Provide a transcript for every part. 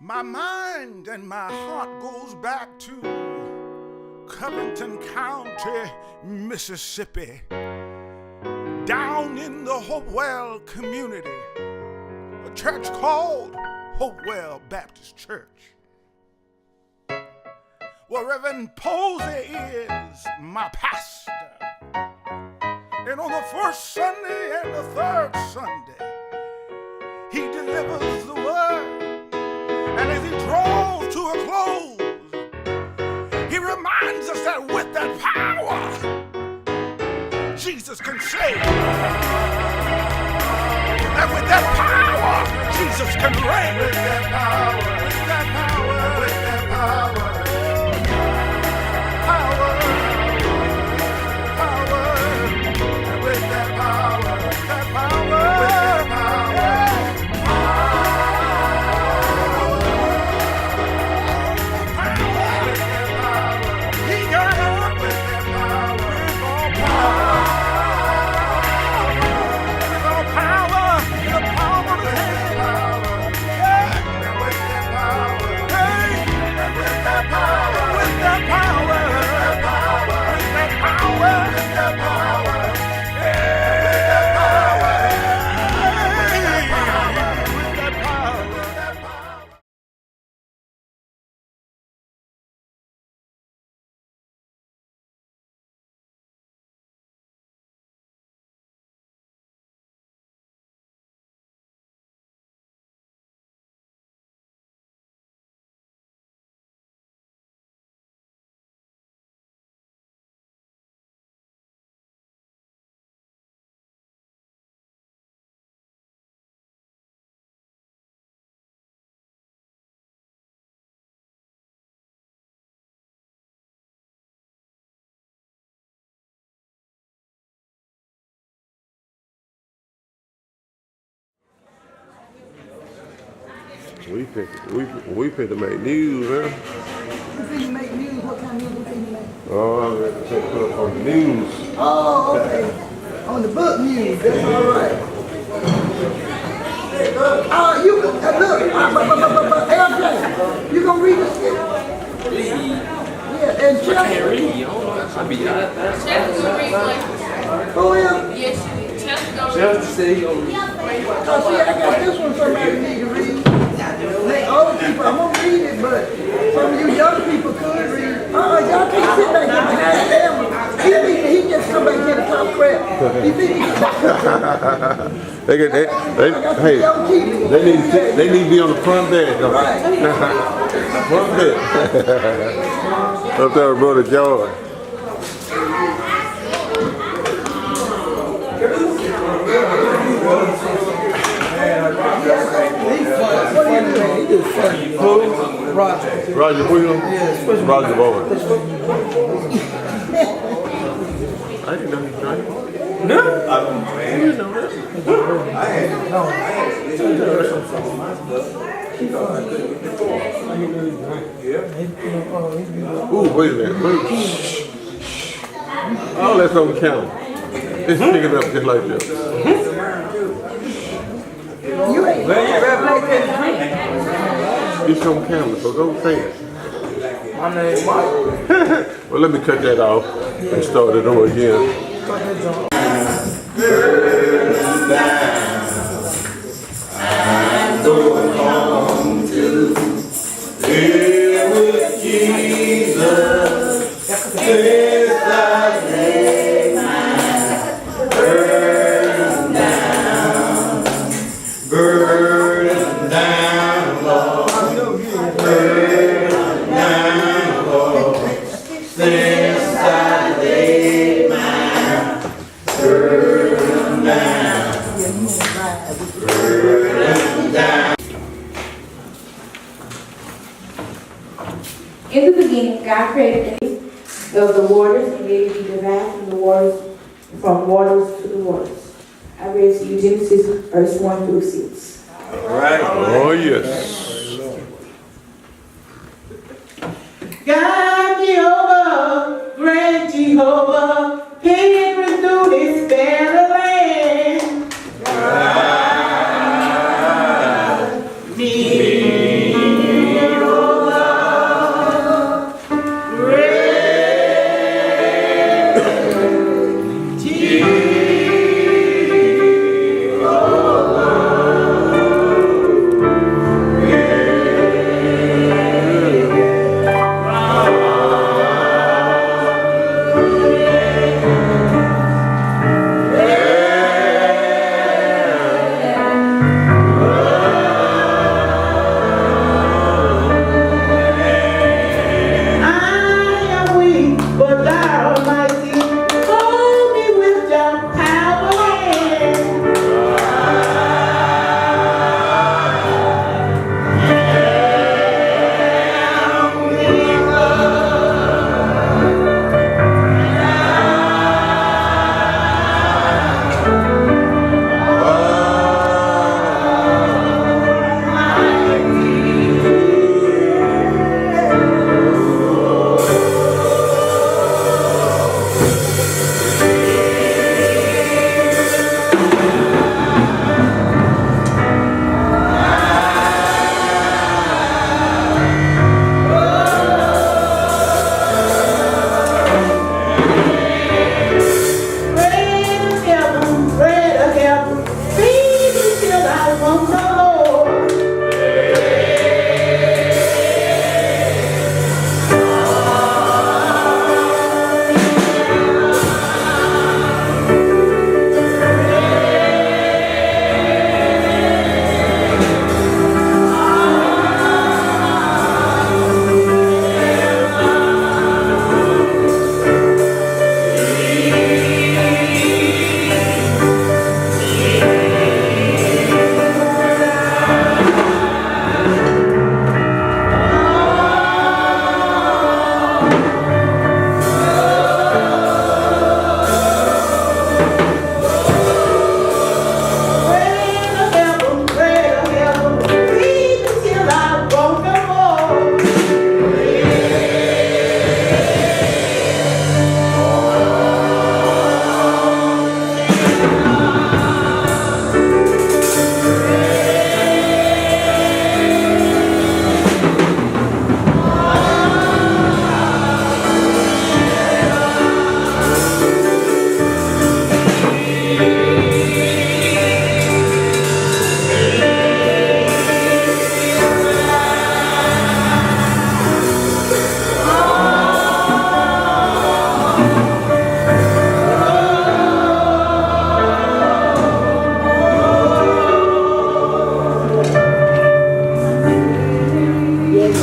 My mind and my heart goes back to Covington County, Mississippi, down in the Hopewell community, a church called Hopewell Baptist Church, where Reverend Posey is my pastor. And on the first Sunday and the third Sunday, he delivers the word. And as he draws to a close, he reminds us that with that power, Jesus can save. And with that power, Jesus can reign. With that power, with that power, with that power. We fit to make news, huh? You finna make news? What kind of news you finna make? Oh, I got to put up on the news. Oh, okay. On the book news, that's all right. You look, LJ, you gonna read this shit? Yeah, and Chelsea. I can't read. Chelsea will read like. Who is? Yes, Chelsea gonna read. Chelsea said he gonna read. Oh, see, I got this one somebody need to read. Like other people, I'm gonna read it, but some of you young people could read. Y'all can't sit back here behind the camera. He just come back here to talk crap. He think they need to be on the front deck. Right. Front deck. Up there with Brother George. Who? Roger. Roger Williams? Yes. Roger Boyd. I didn't know he drank. No. I didn't know that. Ooh, wait a minute. All that's on camera. It's picking up just like this. You ain't It's on camera, so don't say it. My name Mike. Well, let me cut that off and start it over again. I'm going home to live with Jesus. Since I lay my burden down, Lord, burden down, Lord. Since I lay my burden down. In the beginning, God created the waters and made it be divided from waters to the waters. I read to you Genesis verse 1 through 6. Right. Oh, yes. God Jehovah, great Jehovah, King through this better land. God, me.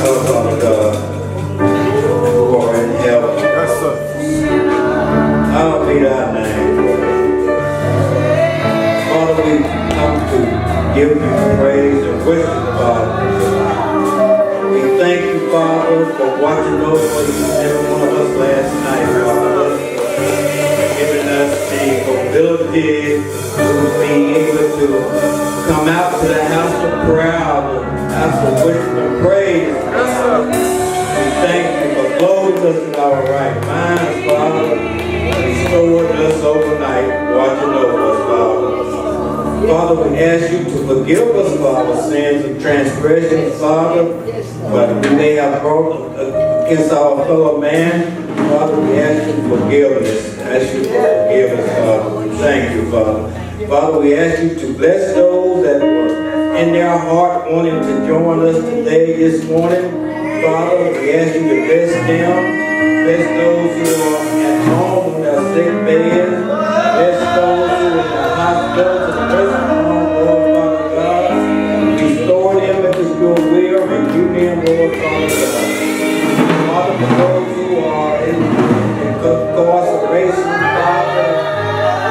know, Father God, who are in heaven. Yes, sir. Hallowed be thy name. Father, we come to give you praise and worship, Father. We thank you, Father, for watching over each and every one of us last night, Father. Giving us the ability to be able to come out to the house of prayer, the house of worship and praise. We thank you for clothing us in our right minds, Father. Restored us overnight, watching over us, Father. Father, we ask you to forgive us for our sins and transgressions, Father, but we may have brought against our fellow man. Father, we ask you for forgiveness. Ask you for forgiveness, Father. Thank you, Father. Father, we ask you to bless those that were in their heart wanting to join us today, this morning. Father, we ask you to bless them. Bless those who are at home on their sick beds. Bless those who are in the hospitals and nursing homes, Lord, Father God. Restore them if it's your will. Renew them, Lord, Father God. Father, for those who are in incarceration, Father,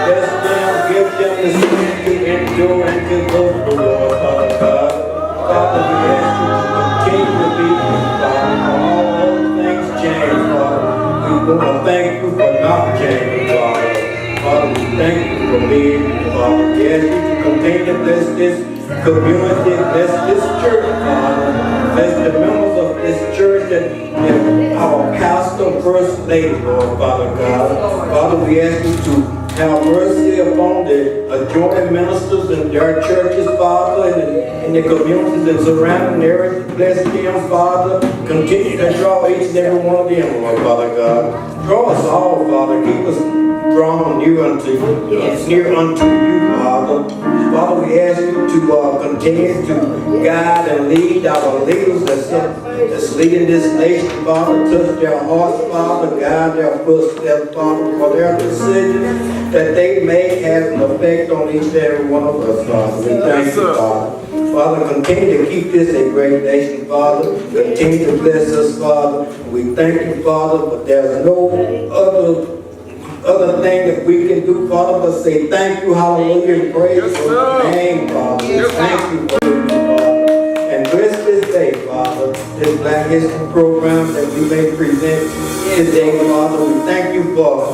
bless them, give them the strength to endure and to go through, Lord, Father God. Father, we ask you to continue to be with Father, for all those things change, Father. We want to thank you for not changing, Father. Father, we thank you for being here, Father. We ask you to continue to bless this community, bless this church, Father. Bless the members of this church and our pastor, first lady, Lord, Father God. Father, we ask you to have mercy upon the adjoining ministers and their churches, Father, and the communities that surround them. Bless them, Father. Continue to draw each and every one of them, Lord, Father God. Draw us all, Father. Keep us drawn near unto you, Father. Father, we ask you to continue to guide and lead our leaders that's leading this nation, Father. Touch their hearts, Father. Guide their footsteps, Father, for their decisions that they may have an effect on each and every one of us, Father. We thank you, Father. Father, continue to keep this a great nation, Father. Continue to bless us, Father. We thank you, Father, but there's no other thing that we can do, Father, but say thank you, hallelujah, and praise your name, Father. Thank you for it, Father. And bless this day, Father, this Black History program that we may present today, Father. We thank you for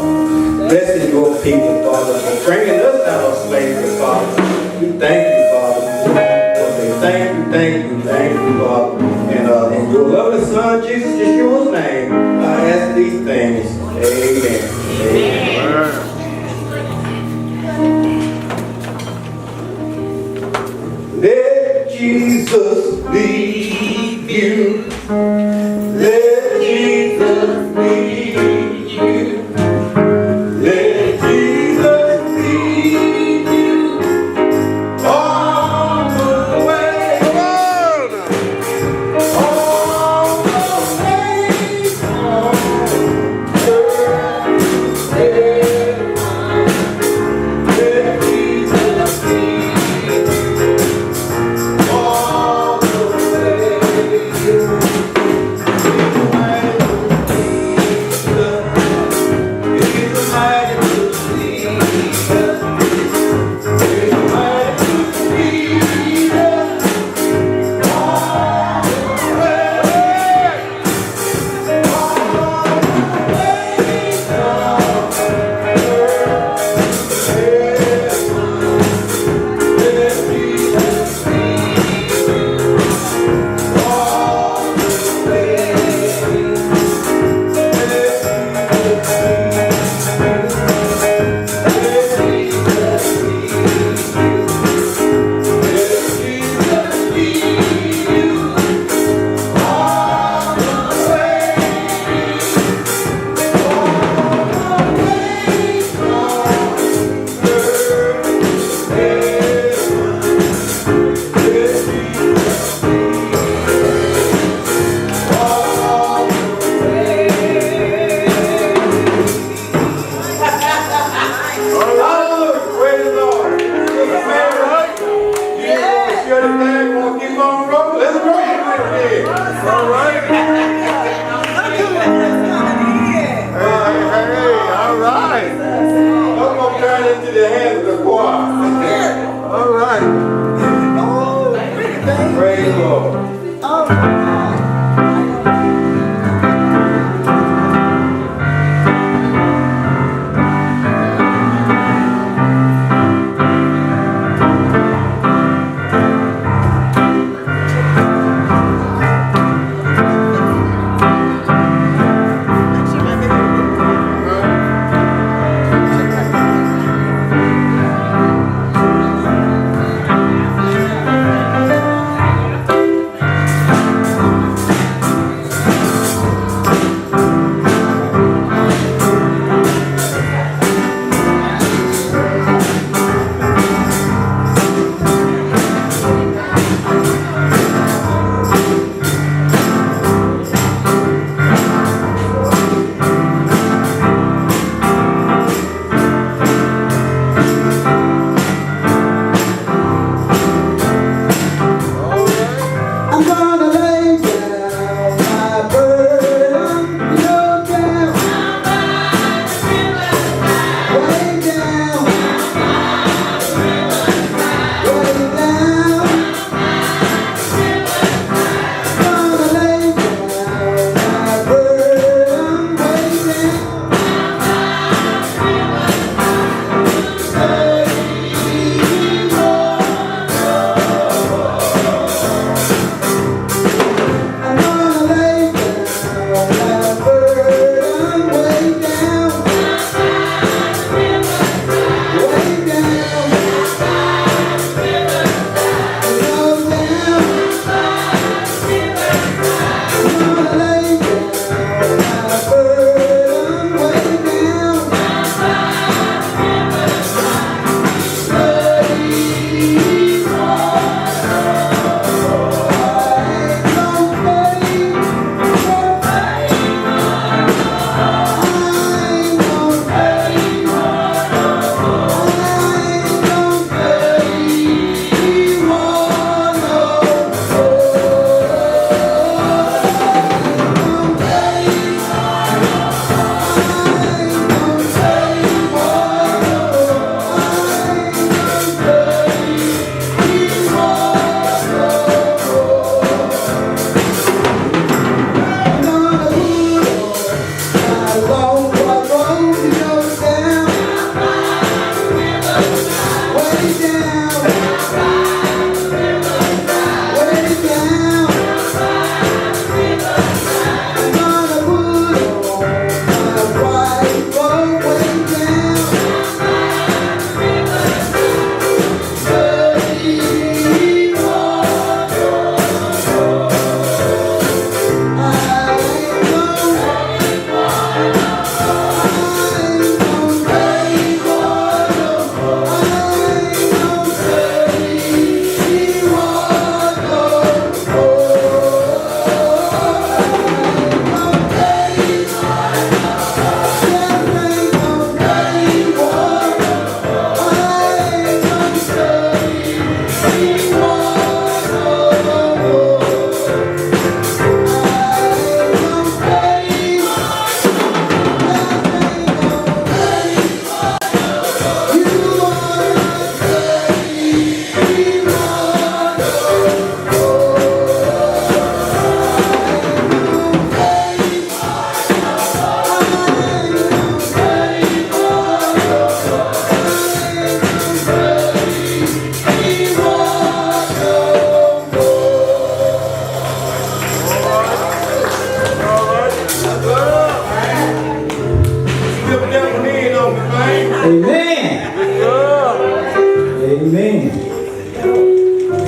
blessing your people, Father, for bringing us out of slavery, Father. We thank you, Father. Thank you, Father. And in your lovely Son, Jesus Yeshua's name, I ask these things. Amen. Amen. Let Jesus lead you. Let Jesus lead you. Let Jesus lead you all the way. All the way. All right.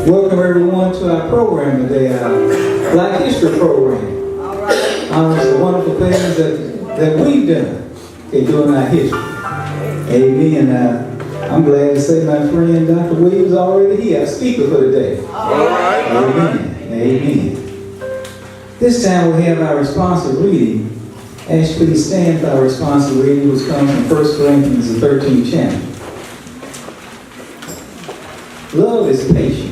Welcome everyone to our program today, our Black History program. It's the wonderful things that we've done during our history. Amen. I'm glad to say my friend Dr. Williams is already here, our speaker for today. All right. Amen. Amen. This time we have our responsive reading. Ash, please stand for our responsive reading, which comes from 1 Corinthians, the 13th chapter. Love is patient.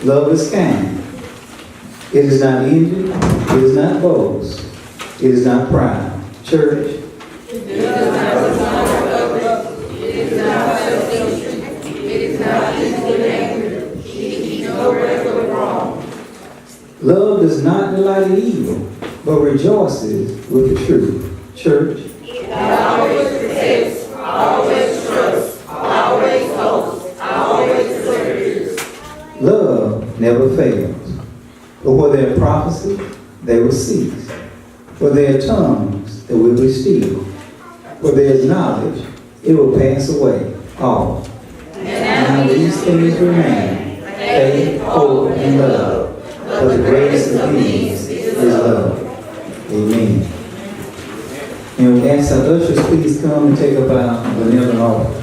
Love is kind. It is not envy. It is not boast. It is not proud. Church. It is not self-seeking. It is not easily angered. It keeps no record of wrong. Love does not delight in evil, but rejoices with the truth. Church. It always protects, always trusts, always hopes, always perseveres. Love never fails. But where there are prophecy, they will cease. Where there are tongues, they will be still. Where there is knowledge, it will pass away. All. Now these things remain: faith, hope, and love. But the greatest of these is love. Amen. And we ask our ushers, please come and take up our benevolent offering.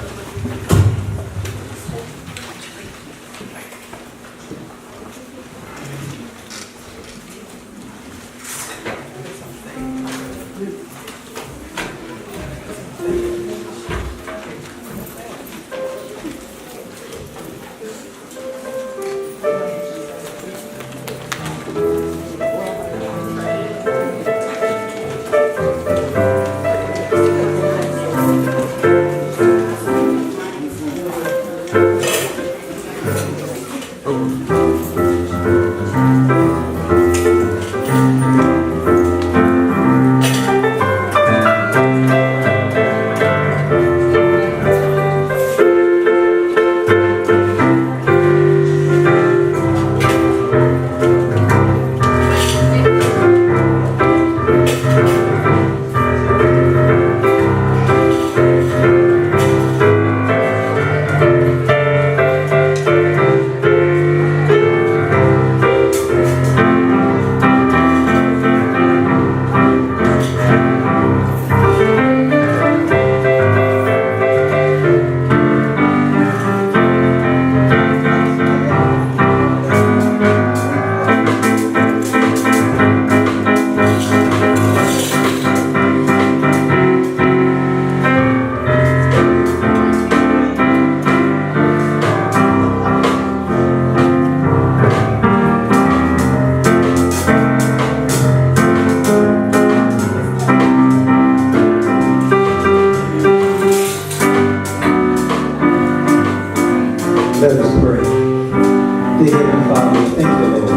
Let us pray. Dear Heavenly Father, thank you, Lord.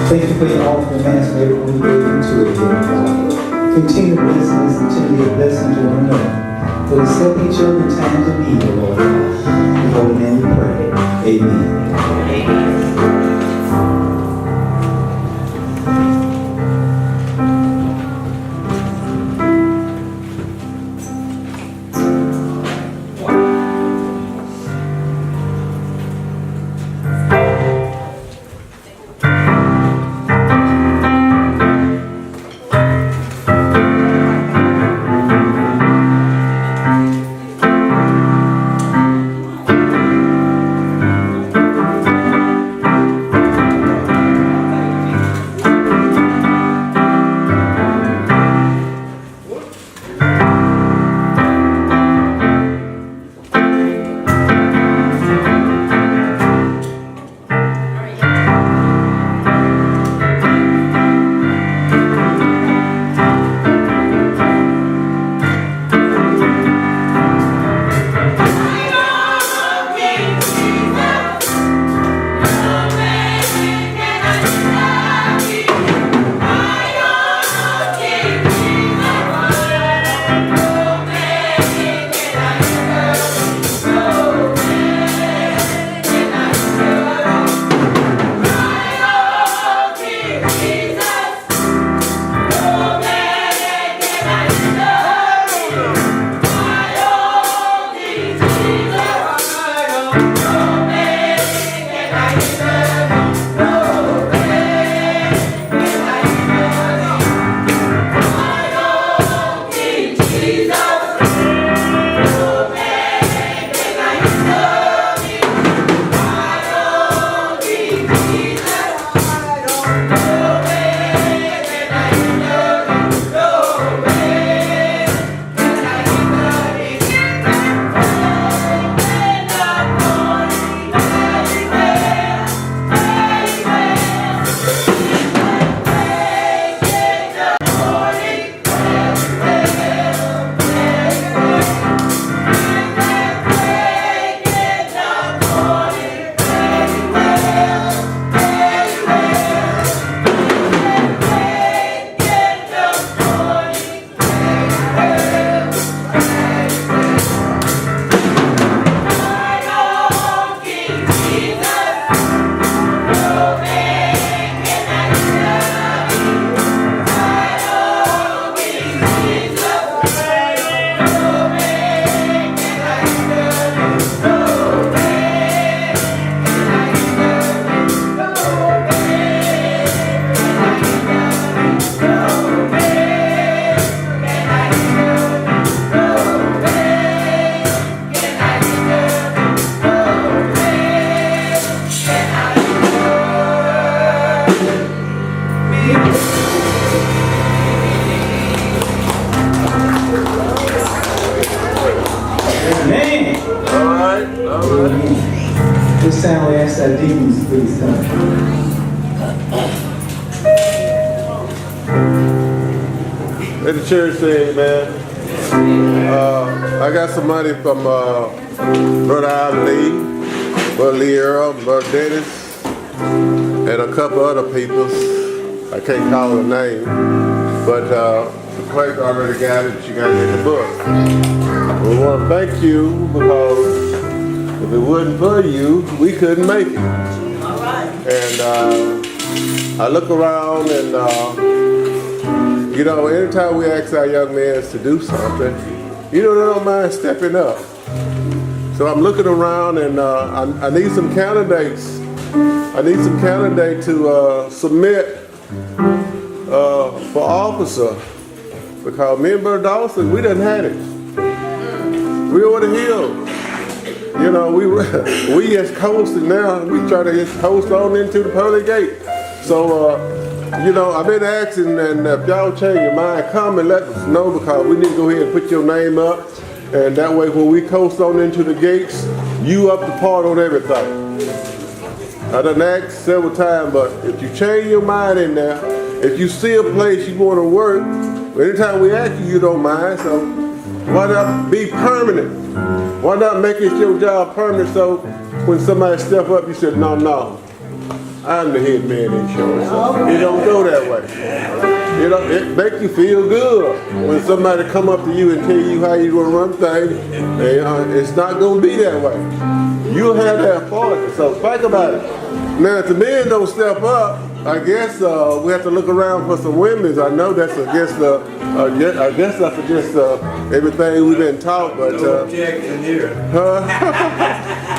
Thank you for your offering, Master, everyone who gave into it, Heavenly Father. Continue to bless us until we are blessing to one another. But accept each other in times of need, O Lord God. In your holy name we pray. Amen. Let the church say amen. I got some money from Brother Ali, Brother Lee Earl, Brother Dennis, and a couple other people. I can't call her name, but the clerk already got it. She got it in the book. We want to thank you because if it wasn't for you, we couldn't make it. All right. And I look around and, you know, anytime we ask our young men to do something, you know, they don't mind stepping up. So I'm looking around and I need some candidates. I need some candidates to submit for officer. Because me and Brother Dawson, we done had it. We over the hill. You know, we just coasting now. We try to just coast on into the pearly gate. So, you know, I've been asking, and if y'all change your mind, come and let us know because we need to go ahead and put your name up. And that way, when we coast on into the gates, you up to part on everything. I done asked several times, but if you change your mind in there, if you see a place you want to work, anytime we ask you, you don't mind. So why not be permanent? Why not make it your job permanent so when somebody step up, you say, no, I'm the head man insurance. So it don't go that way. You know, it make you feel good when somebody come up to you and tell you how you gonna run things. And, it's not gonna be that way. You'll have that part. So think about it. Now, if the men don't step up, I guess we have to look around for some women. I know that's against everything we've been taught, but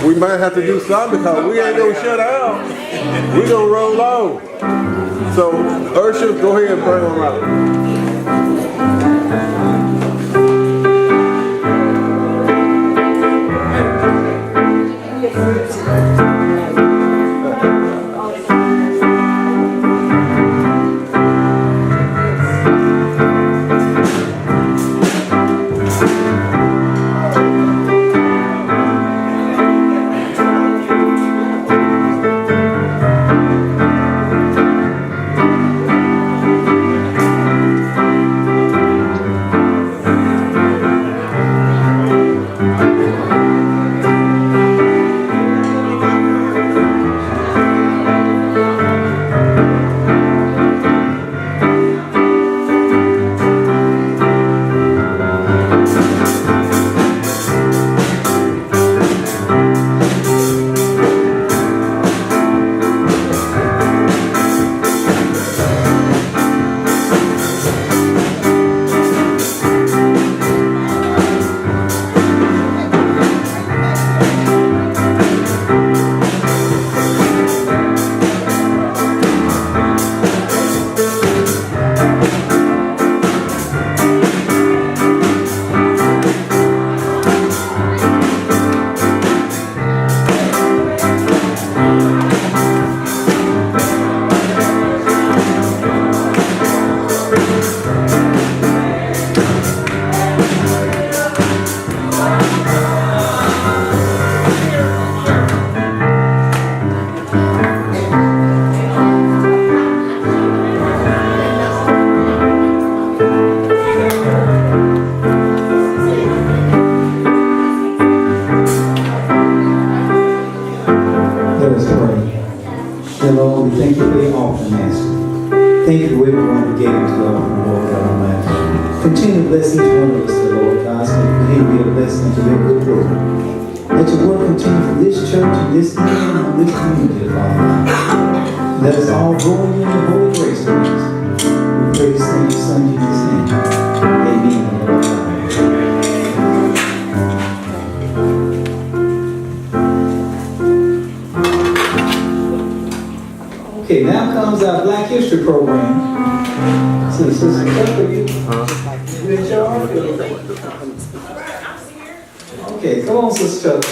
we might have to do something because we ain't gonna shut out. We gonna roll on. So, Ursha, go ahead and bring them out. Lord, we thank you for your offering, Master. Thank you for everyone who gave into the offering, Lord God Almighty. Continue to bless each one of us, Lord God, so we can be a blessing to your good work. Let your work continue for this church and this evening and this community, Father. Let us all grow in your holy grace, Lord. We pray this in your Son, Jesus' name. Amen. Okay, now comes our Black History program. So, Sister Chuck, are you in charge? Okay, come on, Sister Chuck.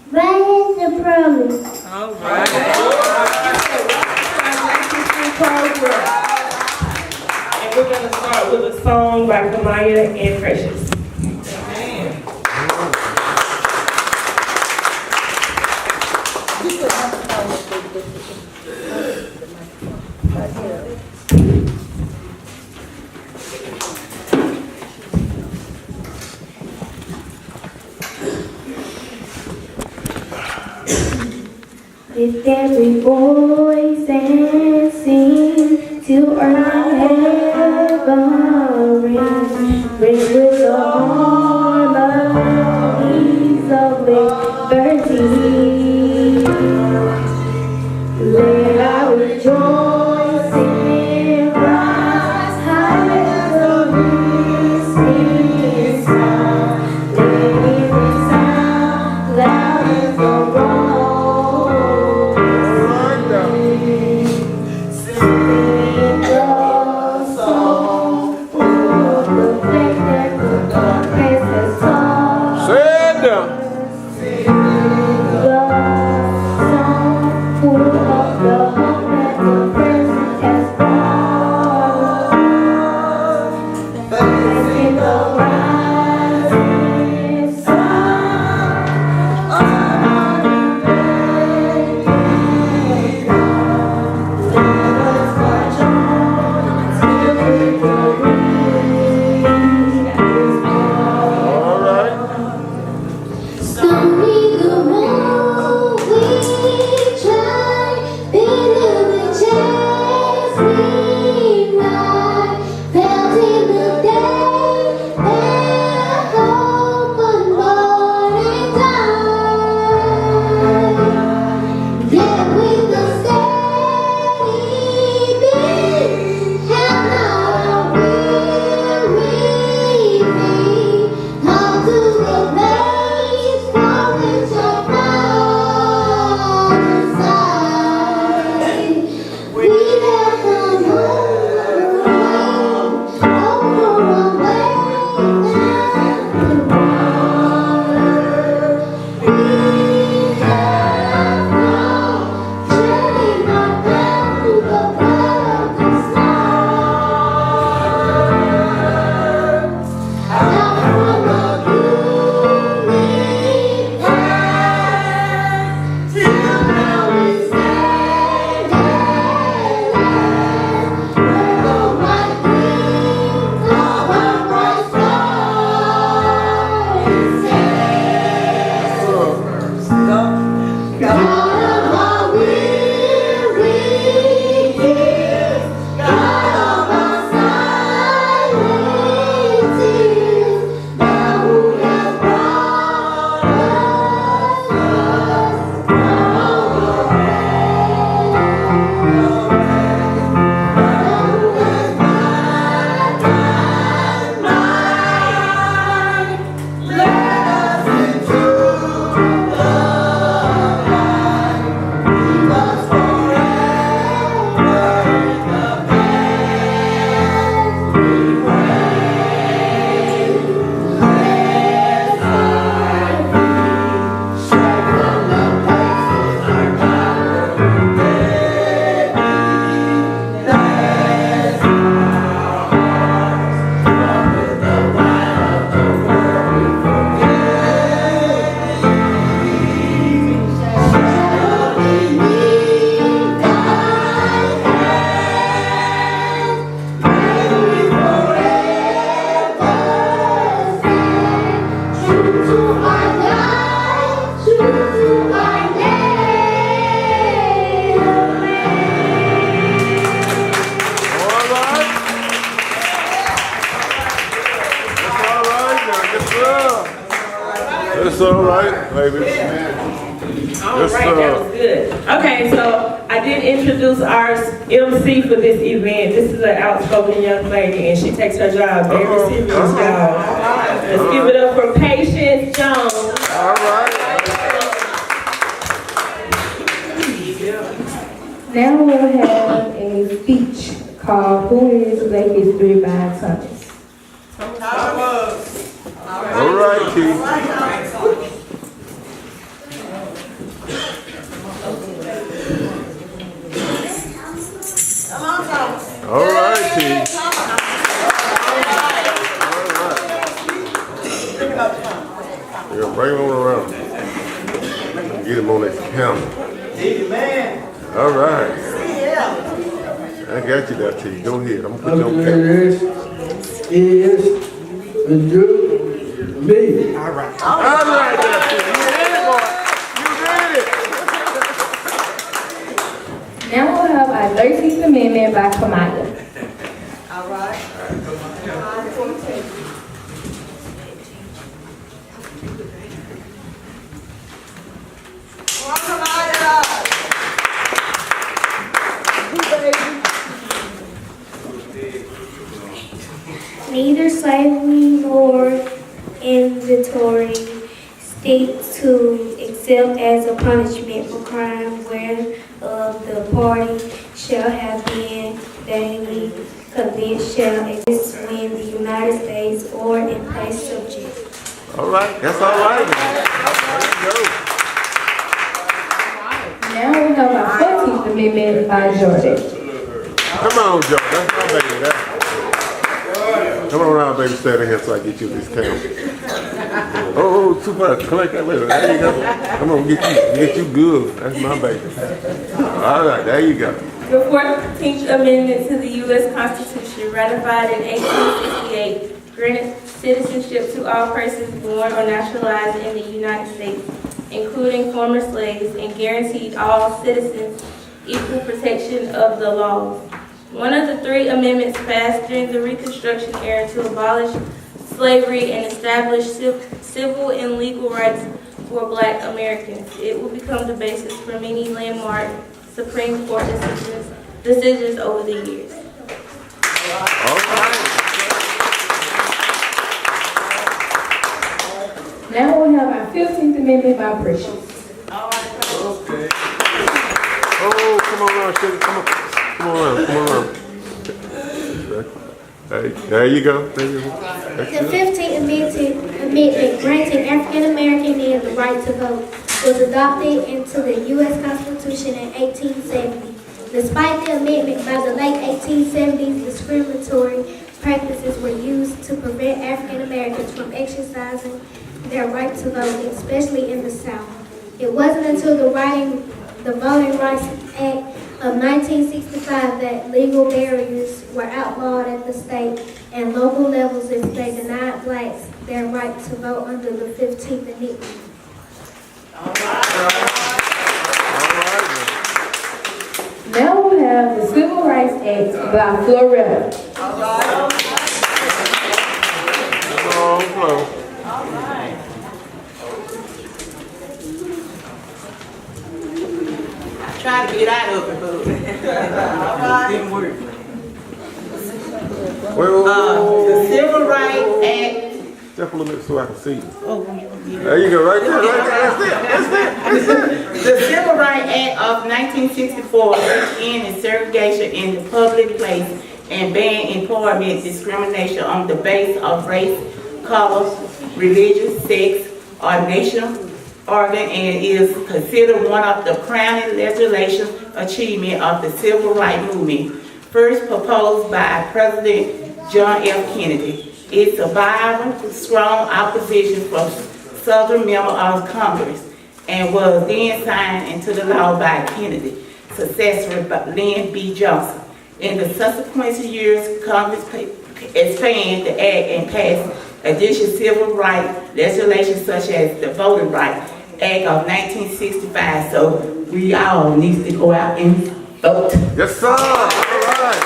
Where is the promise? All right. program. And we're going to start with a song by Kamaya and Precious. Lift every voice and sing to earn heaven ring. Ring with the harmonies of liberty. Let our rejoicing rise high as the listening sound. Let it resound loud as the roar. It's all right, baby. All right, that was good. Okay, so I did introduce our MC for this event. This is an outspoken young lady, and she takes her job very serious, y'all. Let's give it up for Patience Jones. All right. Now we'll have a speech called Who is Black History by Thomas. All right, Keith. Come on. name on this counter. All right. I got you there, T. Go ahead. I'm gonna put you on camera. Is and do me. All right, there, T. You did it, boy. You did it. Now we'll have our 13th Amendment by Kamala. All right. Neither slavery nor inventory state to except as a punishment for crime whereof the party shall have been daily convinced shall exist when the United States or in place subject. All right. That's all right. There you go. Now we'll have our 14th Amendment by Jordan. Come on, Joe. That's my baby. That. Come on around, baby. Stand in here so I get you this camera. Oh, too much. Collect that later. There you go. Come on, get you good. That's my baby. All right, there you go. The 14th Amendment to the U.S. Constitution, ratified in 1868, granted citizenship to all persons born or naturalized in the United States, including former slaves, and guaranteed all citizens equal protection of the laws. One of the 3 amendments passed during the Reconstruction era to abolish slavery and establish civil and legal rights for Black Americans. It will become the basis for many landmark Supreme Court decisions over the years. All right. Now we'll have our 15th Amendment by Precious. Okay. Oh, come on around, sugar. Come on. Come on around. Hey, there you go. There you go. The 15th Amendment granting African American men the right to vote was adopted into the U.S. Constitution in 1870. Despite the amendment, by the late 1870s, discriminatory practices were used to prevent African Americans from exercising their right to vote, especially in the South. It wasn't until the Voting Rights Act of 1965 that legal barriers were outlawed at the state and local levels if they denied blacks their right to vote under the 15th Amendment. All right. Now we'll have the Civil Rights Act by Florida. Come on, Flo. Try to get out of it, but it didn't work. The Civil Rights Act. Step a little bit so I can see you. There you go, right there, That's it. The Civil Rights Act of 1964 ended segregation in the public place and banned employment discrimination on the basis of race, color, religion, sex, or national organ, and is considered one of the crowning legislation achievement of the civil rights movement, first proposed by President John F. Kennedy. It survived strong opposition from Southern members of Congress and was then signed into the law by Kennedy, successor Lyndon B. Johnson. In the subsequent years, Congress expanded the act and passed additional civil rights legislation such as the Voting Rights Act of 1965. So we all need to go out and vote. Yes, sir. All right.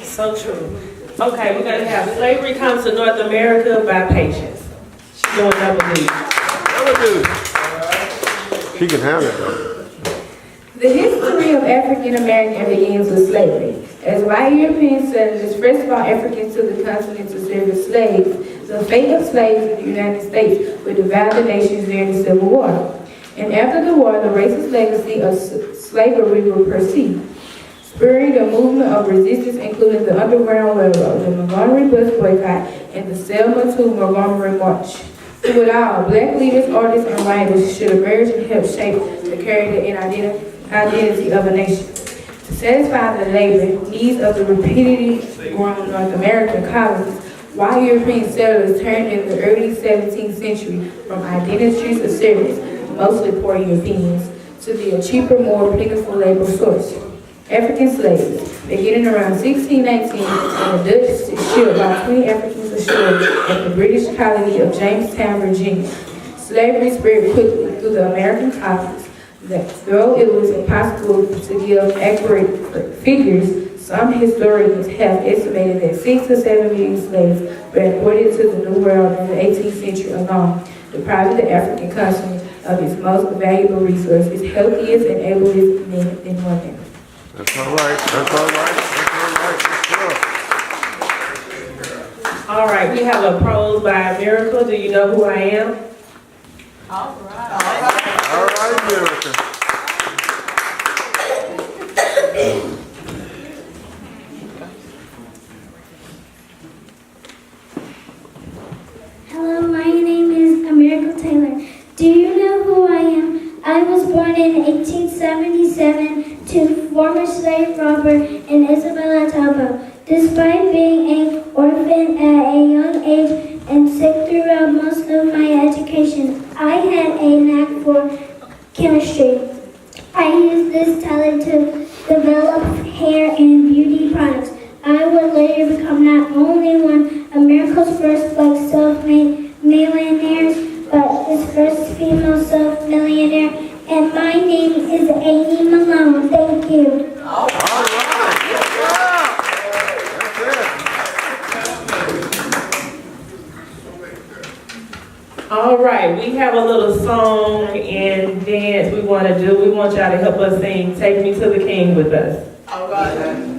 So true. Okay, we're going to have Slavery Comes to North America by Patience. She's doing double D. She can have it, though. The history of African American begins with slavery. As white European settlers first brought Africans to the continent to serve as slaves, the fate of slaves in the United States would divide the nations during the Civil War. And after the war, the racist legacy of slavery will proceed, spurring a movement of resistance including the Underground Railroad, the Montgomery bus boycott, and the Selma to Montgomery March. Through it all, black leaders, artists, and writers should emerge and help shape the character and identity of a nation. To satisfy the labor needs of the repeatedly growing North American colonies, While European settlers turned in the early 17th century from identities of servants, mostly poor Europeans, to the cheaper, more plentiful labor source. African slaves, beginning around 1619, when the Dutch shipped about 20 Africans ashore at the British colony of Jamestown, Virginia. Slavery spread quickly through the American colonies. Though it was impossible to give accurate figures, some historians have estimated that 6 to 7 million slaves were imported to the New World in the 18th century alone, depriving the African continent of its most valuable resource, its healthiest and ablest men and women. That's all right. That's all right. That's all right. All right, we have a prose by Miracle. Do you know who I am? All right, Miracle. Hello, my name is Miracle Taylor. Do you know who I am? I was born in 1877 to former slave robber and Isabella Talbot. Despite being an orphan at a young age and sick throughout most of my education, I had a knack for chemistry. I used this talent to develop hair and beauty products. I would later become not only one of Miracle's first black self-made millionaires, but his first female self-millionaire. And my name is Amy Malone. Thank you. All right. All right, we have a little song and dance we want to do. We want y'all to help us sing Take Me to the King with us. All right.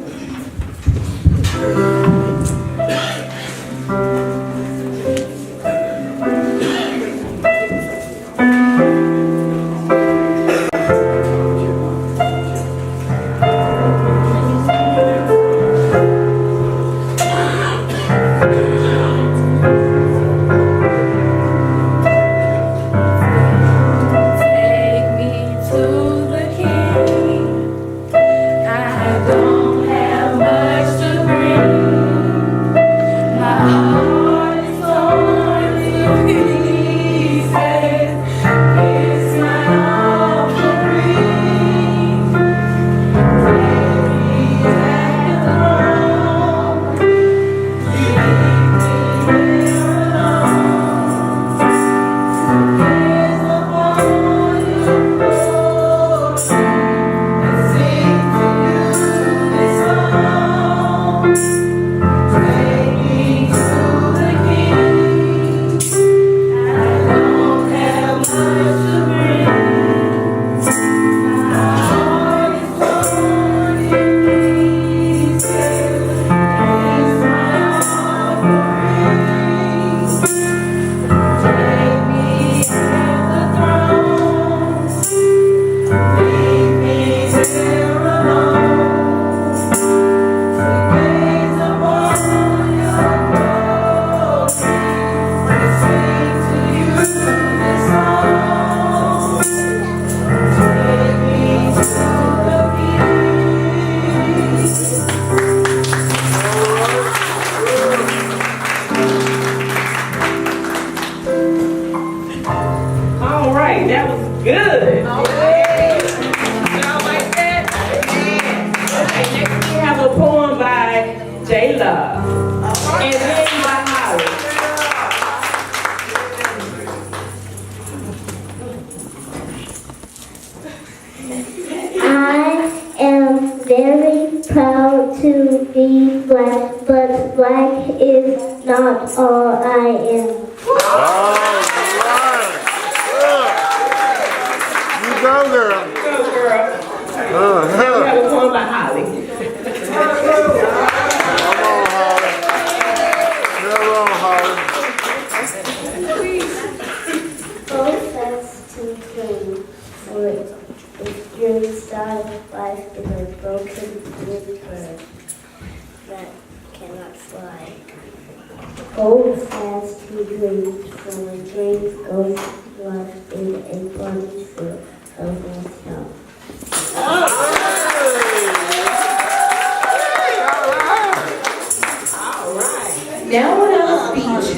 Now what else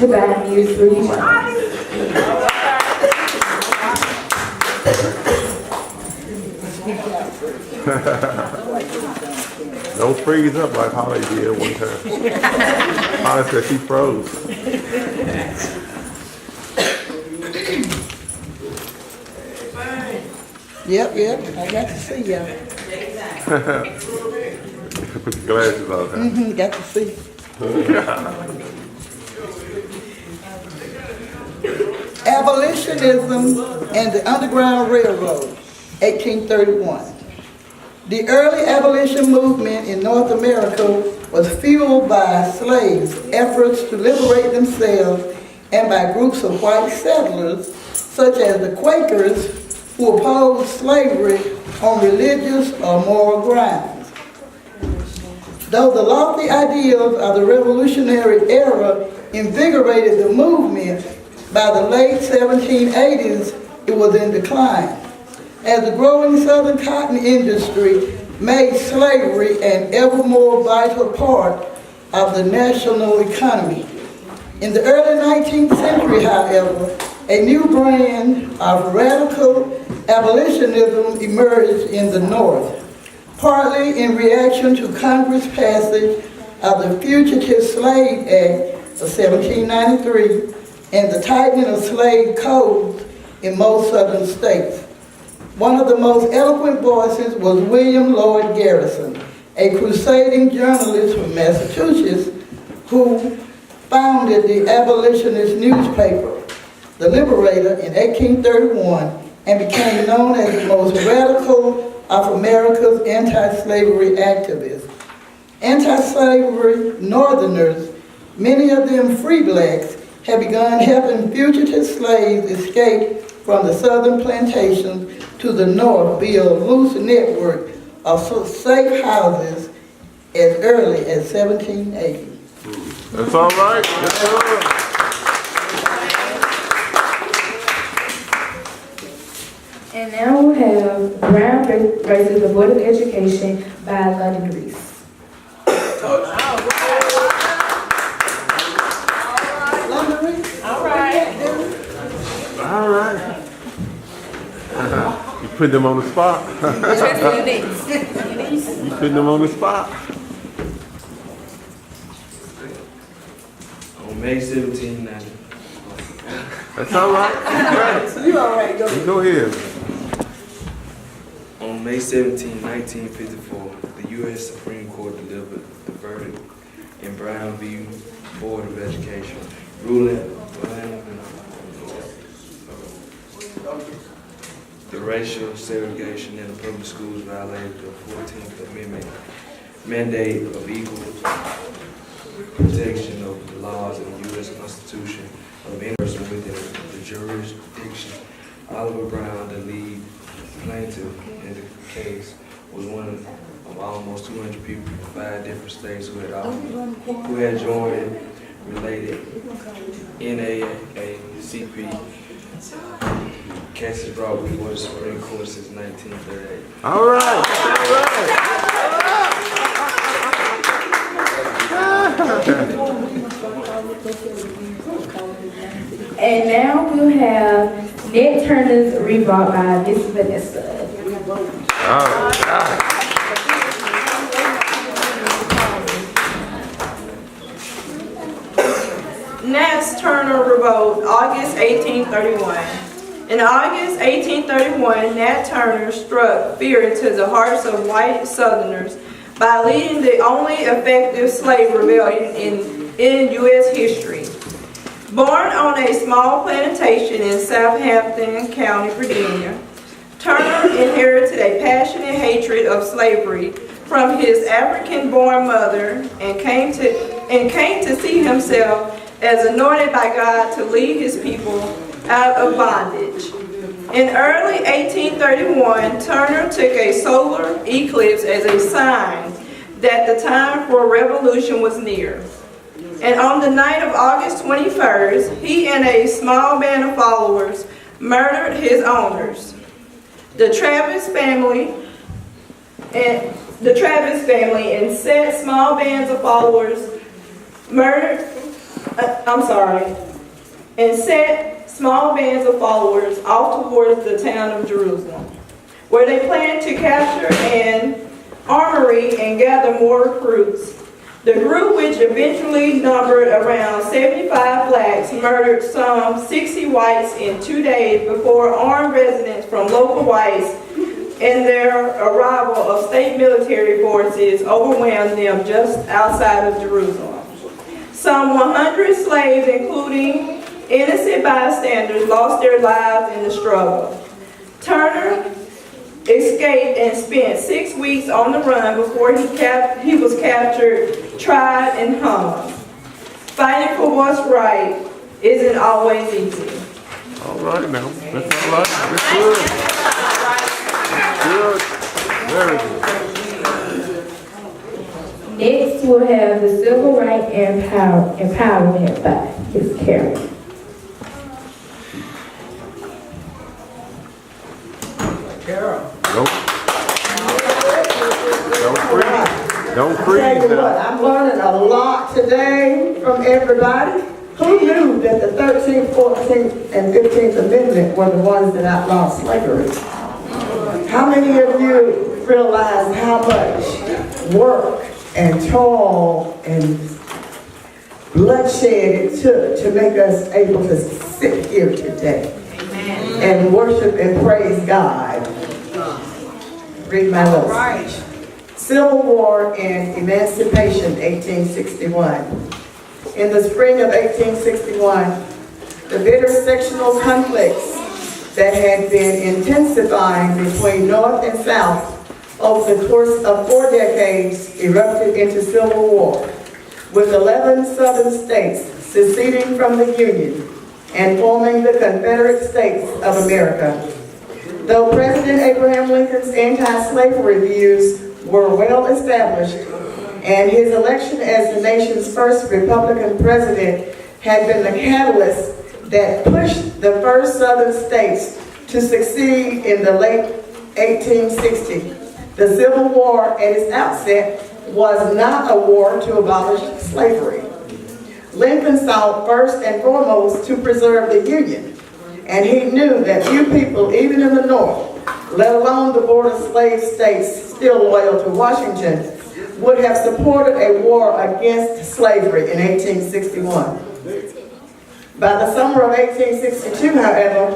to buy news for you. Don't freeze up like Holly did one time. Holly said she froze. Yep, I got to see y'all. Put your glasses on, huh? Got to see. Abolitionism and the Underground Railroad, 1831. The early abolition movement in North America was fueled by slaves' efforts to liberate themselves and by groups of white settlers, such as the Quakers, who opposed slavery on religious or moral grounds. Though the lofty ideals of the Revolutionary era invigorated the movement, by the late 1780s, it was in decline, as the growing Southern cotton industry made slavery an ever more vital part of the national economy. In the early 19th century, however, a new brand of radical abolitionism emerged in the North, partly in reaction to Congress' passage of the Fugitive Slave Act of 1793 and the tightening of slave codes in most southern states. One of the most eloquent voices was William Lloyd Garrison, a crusading journalist from Massachusetts who founded the abolitionist newspaper, The Liberator, in 1831 and became known as the most radical of America's anti-slavery activists. Anti-slavery Northerners, many of them free blacks, had begun helping fugitive slaves escape from the southern plantations to the north via a loose network of safe houses as early as 1780. That's all right. Yes, sir. And now we'll have Brown versus the Board of Education by London Reese. All right. You put them on the spot. You put them on the spot. On May 17, 19. That's all right. You all right, go You go ahead. On May 17, 1954, the U.S. Supreme Court delivered the verdict in Brown v. Board of Education, ruling the racial segregation in the public schools violated the 14th Amendment mandate of equal protection of the laws of the U.S. Constitution of any person within the jurisdiction. Oliver Brown, the lead plaintiff in the case, was one of almost 200 people from 5 different states who had joined related NAACP cases brought before the Supreme Court since 1938. All right. And now we'll have Ned Turner's Revolt by Miss Vanessa. All right. Nat Turner Revolt, August 1831. In August 1831, Nat Turner struck fear into the hearts of white Southerners by leading the only effective slave rebellion in U.S. history. Born on a small plantation in Southampton County, Virginia, Turner inherited a passionate hatred of slavery from his African-born mother and came to see himself as anointed by God to lead his people out of bondage. In early 1831, Turner took a solar eclipse as a sign that the time for revolution was near. And on the night of August 21st, he and a small band of followers murdered his owners. The Travis family and set small bands of followers murdered and sent small bands of followers off towards the town of Jerusalem, where they planned to capture an armory and gather more recruits. The group, which eventually numbered around 75 blacks, murdered some 60 whites in 2 days before armed residents from local whites and their arrival of state military forces overwhelmed them just outside of Jerusalem. Some 100 slaves, including innocent bystanders, lost their lives in the struggle. Turner escaped and spent 6 weeks on the run before he was captured, tried, and hung. Fighting for what's right isn't always easy. All right now. That's all right. That's good. Good. Very good. Next, we'll have the Civil Rights Empowerment by Ms. Carey. Don't freeze now. I'm learning a lot today from everybody. Who knew that the 13th, 14th, and 15th Amendment were the ones that outlawed slavery? How many of you realize how much work and toil and bloodshed it took to make us able to sit here today and worship and praise God? Read my list. Civil War and Emancipation, 1861. In the spring of 1861, the bitter sectional conflicts that had been intensifying between North and South over the course of 4 decades erupted into civil war, with 11 southern states seceding from the Union and forming the Confederate States of America. Though President Abraham Lincoln's anti-slavery views were well established, and his election as the nation's first Republican president had been the catalyst that pushed the first southern states to succeed in the late 1860s. The Civil War at its outset was not a war to abolish slavery. Lincoln sought first and foremost to preserve the Union, and he knew that few people, even in the North, let alone the border slave states still loyal to Washington, would have supported a war against slavery in 1861. By the summer of 1862, however,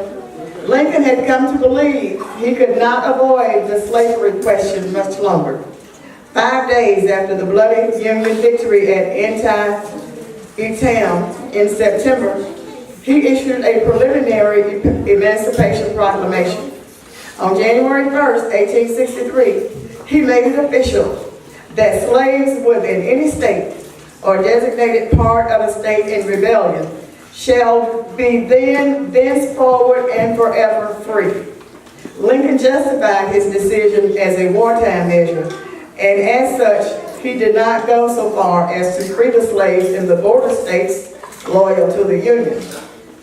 Lincoln had come to believe he could not avoid the slavery question much longer. 5 days after the bloody Union victory at Antietam in September, he issued a preliminary Emancipation Proclamation. On January 1st, 1863, he made it official that slaves within any state or designated part of a state in rebellion shall be thenceforward and forever free. Lincoln justified his decision as a wartime measure, and as such, he did not go so far as to free the slaves in the border states loyal to the Union,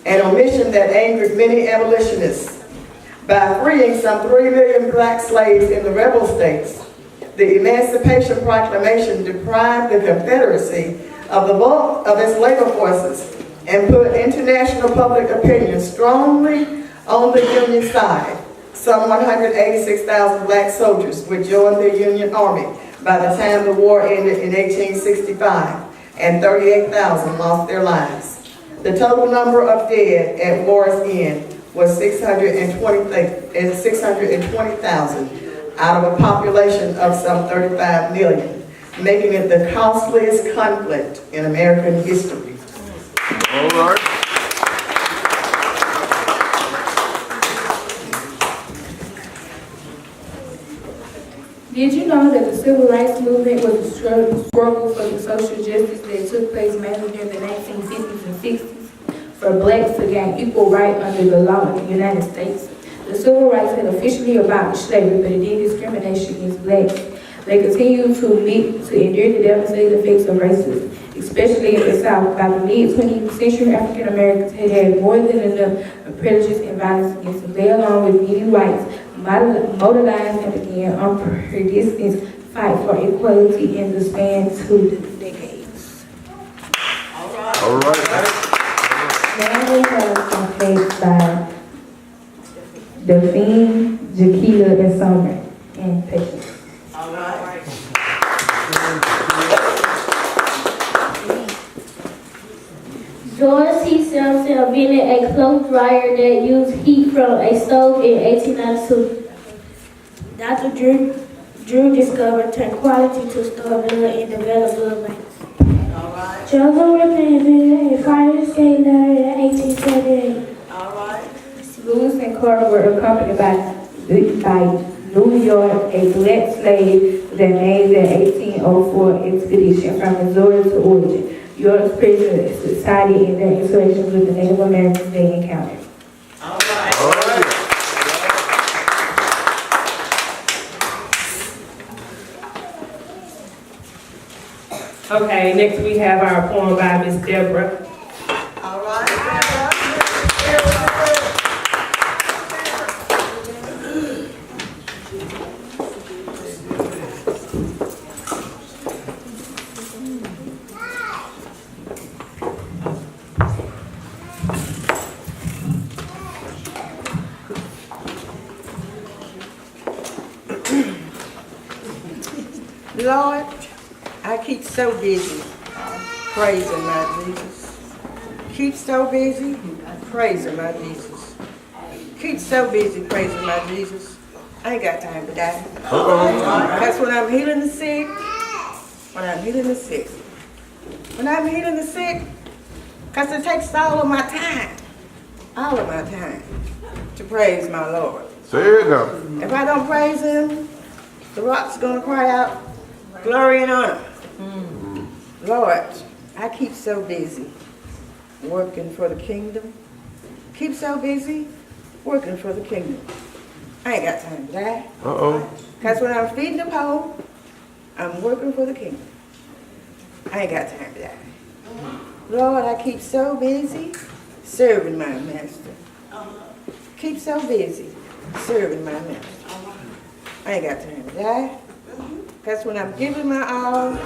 an omission that angered many abolitionists. By freeing some 3 million black slaves in the rebel states, the Emancipation Proclamation deprived the Confederacy of the bulk of its labor forces and put international public opinion strongly on the Union side. Some 186,000 black soldiers would join the Union Army by the time the war ended in 1865, and 38,000 lost their lives. The total number of dead at war's end was 620,000 out of a population of some 35 million, making it the costliest conflict in American history. All right. Did you know that the Civil Rights Movement was a struggle for the social justice that took place mainly during the 1950s and 60s for blacks to gain equal right under the law in the United States? The Civil Rights had officially abolished slavery, but it did discrimination against blacks. They continued to endure the devastating effects of racism, especially in the South. By the mid-20th century, African Americans had had more than enough of prejudice and violence against them. They, along with many whites, mobilized and began unprecedented fight for equality in the span 2 decades. All All right. Now we have some cakes by Delphine, Jaquita, and Summer, and Patience. George T. Sampson invented a clothes dryer that used heat from a stove in 1892. Dr. Drew discovered tranquility to store blood and develop blood banks. Joseph Ripley invented a fire escape ladder in 1878. Lewis and Clark were accompanied by New York, a black slave that made the 1804 expedition from Missouri to Oregon. York's prison society and their interactions with the Native Americans they encountered. All right. Okay, next we have our poem by Miss Deborah. Lord, I keep so busy praising my Jesus. Keep so busy praising my Jesus. Keep so busy praising my Jesus. I ain't got time to die. That's when I'm healing the sick. When I'm healing the sick. When I'm healing the sick, because it takes all of my time to praise my Lord. Say it now. If I don't praise him, the rock's going to cry out, glory and honor. Lord, I keep so busy working for the kingdom. Keep so busy working for the kingdom. I ain't got time for that. Because when I'm feeding the poor, I'm working for the kingdom. I ain't got time for that. Lord, I keep so busy serving my master. Keep so busy serving my master. I ain't got time for that. Because when I'm giving my all,